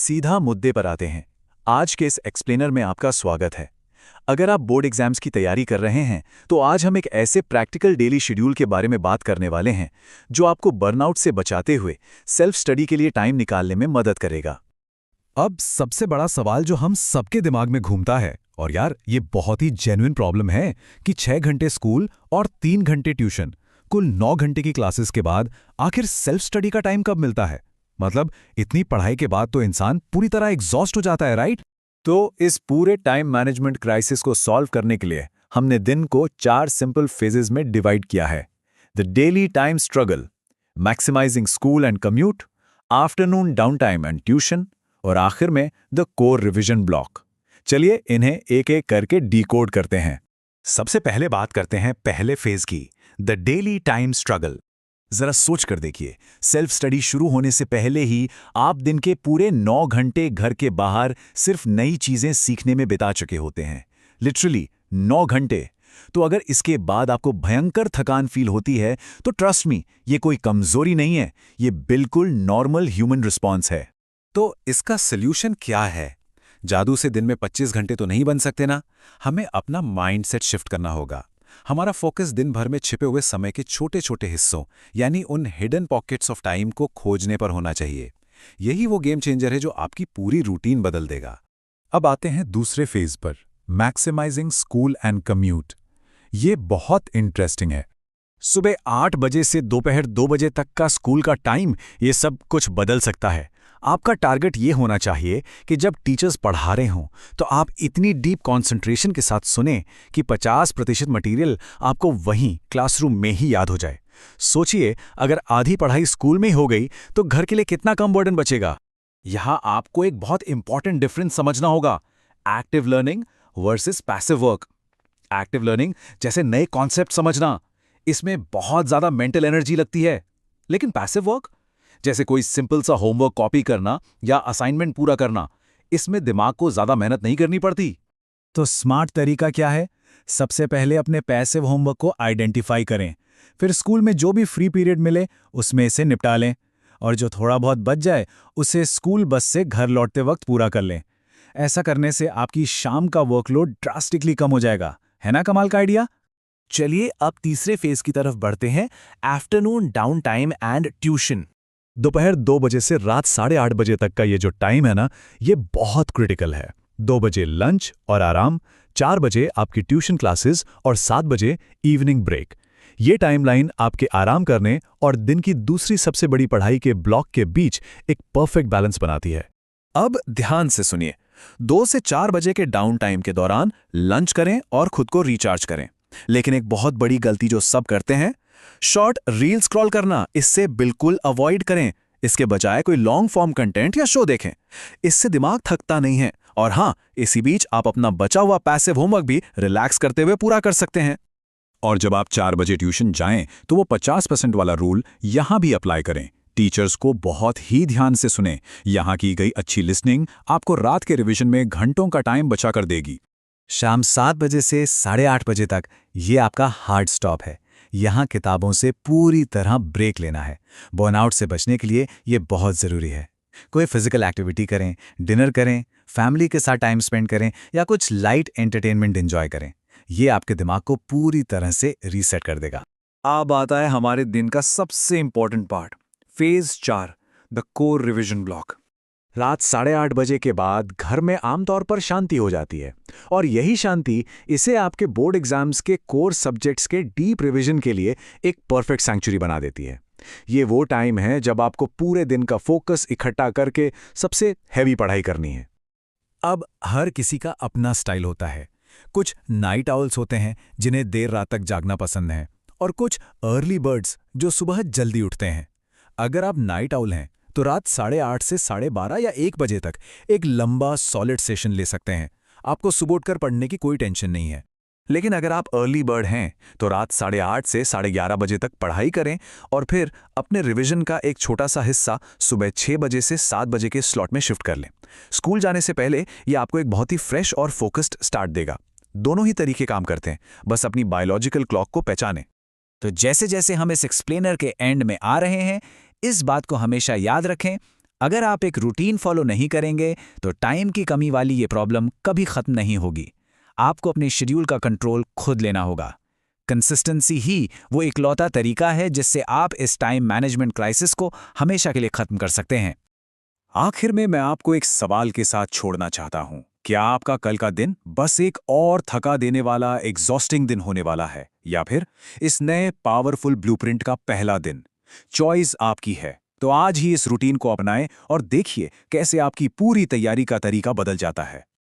सीधा मुद्दे पर आते हैं। आज के इस एक्सप्लेनर में आपका स्वागत है। अगर आप बोर्ड एग्जाम्स की तैयारी कर रहे हैं तो आज हम एक ऐसे प्रैक्टिकल डेली शेड्यूल के बारे में बात करने वाले हैं जो आपको बर्नआउट से बचाते हुए सेल्फ स्टडी के लिए टाइम निकालने में मदद करेगा। अब सबसे बड़ा सवाल जो हम सबके दिमाग में घूमता है, और यार ये बहुत ही जेन्युइन प्रॉब्लम है, कि 6 घंटे स्कूल और 3 घंटे ट्यूशन, कुल 9 घंटे की क्लासेस के बाद आखिर सेल्फ स्टडी का टाइम कब मिलता है। मतलब इतनी पढ़ाई के बाद तो इंसान पूरी तरह एग्जॉस्ट हो जाता है, राइट? तो इस पूरे टाइम मैनेजमेंट क्राइसिस को सॉल्व करने के लिए हमने दिन को 4 सिंपल फेजेस में डिवाइड किया है। The daily time struggle, maximising school and commute, afternoon down time and tuition, और आखिर में द कोर रिवीजन ब्लॉक। चलिए इन्हें एक एक करके डिकोड करते हैं। सबसे पहले बात करते हैं पहले फेज की, द डेली टाइम स्ट्रगल। जरा सोच कर देखिए, सेल्फ स्टडी शुरू होने से पहले ही आप दिन के पूरे 9 घंटे घर के बाहर सिर्फ नई चीजें सीखने में बिता चुके होते हैं। लिटरली 9 घंटे। तो अगर इसके बाद आपको भयंकर थकान फील होती है तो ट्रस्ट मी, ये कोई कमजोरी नहीं है, ये बिल्कुल नॉर्मल ह्यूमन रिस्पॉन्स है। तो इसका सल्यूशन क्या है? जादू से दिन में 25 घंटे तो नहीं बन सकते ना। हमें अपना माइंडसेट शिफ्ट करना होगा। हमारा फोकस दिन भर में छिपे हुए समय के छोटे छोटे हिस्सों, यानी उन हिडन पॉकेट्स ऑफ टाइम को खोजने पर होना चाहिए। यही वो गेम चेंजर है जो आपकी पूरी रूटीन बदल देगा। अब आते हैं दूसरे फेज पर, मैक्सिमाइजिंग स्कूल एंड कम्यूट। ये बहुत इंटरेस्टिंग है। सुबह 8 बजे से दोपहर 2 बजे तक का स्कूल का टाइम, ये सब कुछ बदल सकता है। आपका टारगेट ये होना चाहिए कि जब टीचर्स पढ़ा रहे हों तो आप इतनी डीप कंसंट्रेशन के साथ सुने कि 50% मटेरियल आपको वहीं क्लासरूम में ही याद हो जाए। सोचिए, अगर आधी पढ़ाई स्कूल में ही हो गई तो घर के लिए कितना कम बर्डन बचेगा। यहाँ आपको एक बहुत इंपॉर्टेंट डिफरेंस समझना होगा, active learning versus passive work. Active learning जैसे नए कॉन्सेप्ट समझना, इसमें बहुत ज्यादा मेंटल एनर्जी लगती है। लेकिन पैसिव वर्क जैसे कोई सिंपल सा होमवर्क कॉपी करना या असाइनमेंट पूरा करना, इसमें दिमाग को ज्यादा मेहनत नहीं करनी पड़ती। तो स्मार्ट तरीका क्या है? सबसे पहले अपने पैसिव होमवर्क को आइडेंटिफाई करें, फिर स्कूल में जो भी फ्री पीरियड मिले उसमें इसे निपटा लें, और जो थोड़ा बहुत बच जाए उसे स्कूल बस से घर लौटते वक्त पूरा कर लें। ऐसा करने से आपकी शाम का वर्कलोड ड्रास्टिकली कम हो जाएगा। है ना कमाल का आइडिया? चलिए अब तीसरे फेज की तरफ बढ़ते हैं, afternoon down time and tuition. दोपहर 2 बजे से रात 8:30 बजे तक का ये जो टाइम है ना, ये बहुत क्रिटिकल है। 2 बजे लंच और आराम, 4 बजे आपकी ट्यूशन क्लासेस और 7 बजे इवनिंग ब्रेक। ये टाइमलाइन आपके आराम करने और दिन की दूसरी सबसे बड़ी पढ़ाई के ब्लॉक के बीच एक परफेक्ट बैलेंस बनाती है। अब ध्यान से सुनिए, 2 से 4 बजे के डाउन टाइम के दौरान लंच करें और खुद को रिचार्ज करें। लेकिन एक बहुत बड़ी गलती जो सब करते हैं, शॉर्ट रील स्क्रॉल करना, इससे बिल्कुल अवॉइड करें। इसके बजाय कोई लॉन्ग फॉर्म कंटेंट या शो देखें। इससे दिमाग थकता नहीं है, और हाँ, इसी बीच आप अपना बचा हुआ पैसिव होमवर्क भी रिलैक्स करते हुए पूरा कर सकते हैं। और जब आप 4 बजे ट्यूशन जाएं तो वो 50% वाला रूल यहां भी अप्लाई करें। टीचर्स को बहुत ही ध्यान से सुने। यहां की गई अच्छी लिसनिंग आपको रात के रिवीजन में घंटों का टाइम बचा कर देगी। शाम 7 बजे से 8:30 बजे तक ये आपका हार्ड स्टॉप है। यहाँ किताबों से पूरी तरह ब्रेक लेना है। बर्नआउट से बचने के लिए ये बहुत ज़रूरी है। कोई फिजिकल एक्टिविटी करें, डिनर करें, फैमिली के साथ टाइम स्पेंड करें या कुछ लाइट एंटरटेनमेंट एंजॉय करें। ये आपके दिमाग को पूरी तरह से रीसेट कर देगा। अब आता है हमारे दिन का सबसे important part, phase 4, the core revision block. रात 8:30 बजे के बाद घर में आमतौर पर शांति हो जाती है, और यही शांति इसे आपके बोर्ड एग्जाम्स के कोर सब्जेक्ट्स के डीप रिवीजन के लिए एक परफेक्ट सैंक्चुरी बना देती है। ये वो टाइम है जब आपको पूरे दिन का फोकस इकट्ठा करके सबसे हैवी पढ़ाई करनी है। अब हर किसी का अपना स्टाइल होता है। कुछ नाइट आउल्स होते हैं जिन्हें देर रात तक जागना पसंद है, और कुछ अर्ली बर्ड्स जो सुबह जल्दी उठते हैं। अगर आप नाइट आउल हैं तो रात 8:30 से 12:30 या 1 बजे तक एक लंबा सॉलिड सेशन ले सकते हैं। आपको सुबह उठकर पढ़ने की कोई टेंशन नहीं है। लेकिन अगर आप अर्ली बर्ड हैं तो रात 8:30 से 11:30 बजे तक पढ़ाई करें, और फिर अपने रिवीजन का एक छोटा सा हिस्सा सुबह 6 बजे से 7 बजे के स्लॉट में शिफ्ट कर लें। स्कूल जाने से पहले ये आपको एक बहुत ही फ्रेश और फोकस्ड स्टार्ट देगा। दोनों ही तरीके काम करते हैं, बस अपनी बायोलॉजिकल क्लॉक को पहचानें। तो जैसे जैसे हम इस एक्सप्लेनर के एंड में आ रहे हैं, इस बात को हमेशा याद रखें, अगर आप एक रूटीन फॉलो नहीं करेंगे तो टाइम की कमी वाली ये प्रॉब्लम कभी खत्म नहीं होगी। आपको अपने शेड्यूल का कंट्रोल खुद लेना होगा। कंसिस्टेंसी ही वो इकलौता तरीका है जिससे आप इस टाइम मैनेजमेंट क्राइसिस को हमेशा के लिए खत्म कर सकते हैं। आखिर में मैं आपको एक सवाल के साथ छोड़ना चाहता हूं। क्या आपका कल का दिन बस एक और थका देने वाला एग्जॉस्टिंग दिन होने वाला है, या फिर इस नए पावरफुल ब्लूप्रिंट का पहला दिन? चॉइस आपकी है। तो आज ही इस रूटीन को अपनाएं और देखिए कैसे आपकी पूरी तैयारी का तरीका बदल जाता है।